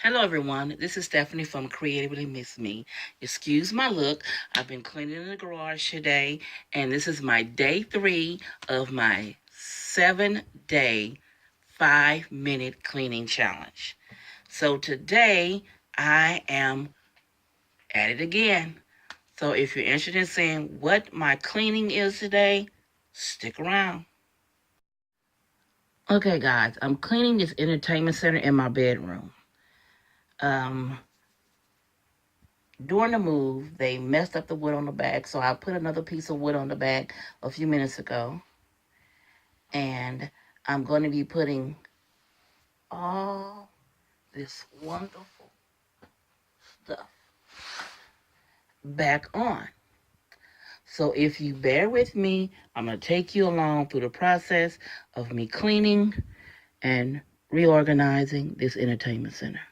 Hello everyone, this is Stephanie from Creatively Miss Me. Excuse my look, I've been cleaning in the garage today, and this is my day 3 of my 7-day, 5-minute cleaning challenge. So today, I am at it again. So if you're interested in seeing what my cleaning is today, stick around. Okay guys, I'm cleaning this entertainment center in my bedroom. During the move, they messed up the wood on the back, so I put another piece of wood on the back a few minutes ago. And I'm going to be putting all this wonderful stuff back on. So if you bear with me, I'm going to take you along through the process of me cleaning and reorganizing this entertainment center.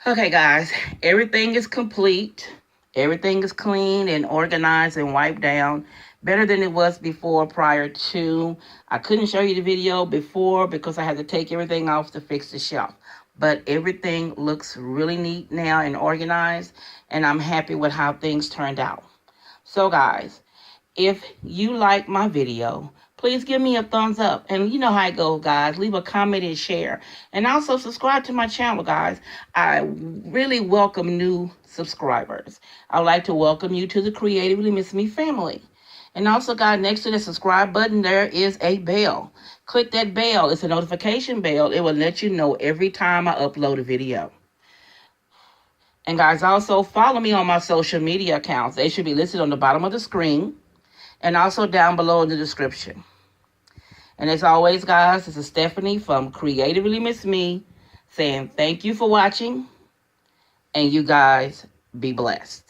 Okay, guys, everything is complete. Everything is clean and organized and wiped down. Better than it was before prior to. I couldn't show you the video before because I had to take everything off to fix the shelf. But everything looks really neat now and organized, and I'm happy with how things turned out. So, guys, if you like my video, please give me a thumbs up. And you know how it goes, guys. Leave a comment and share. And also subscribe to my channel, guys. I really welcome new subscribers. I'd like to welcome you to the Creatively Miss Me family. And also, guys, next to the subscribe button, there is a bell. Click that bell. It's a notification bell. It will let you know every time I upload a video. And guys, also follow me on my social media accounts. They should be listed on the bottom of the screen and also down below in the description. And as always, guys, this is Stephanie from Creatively Miss Me saying thank you for watching, and you guys be blessed.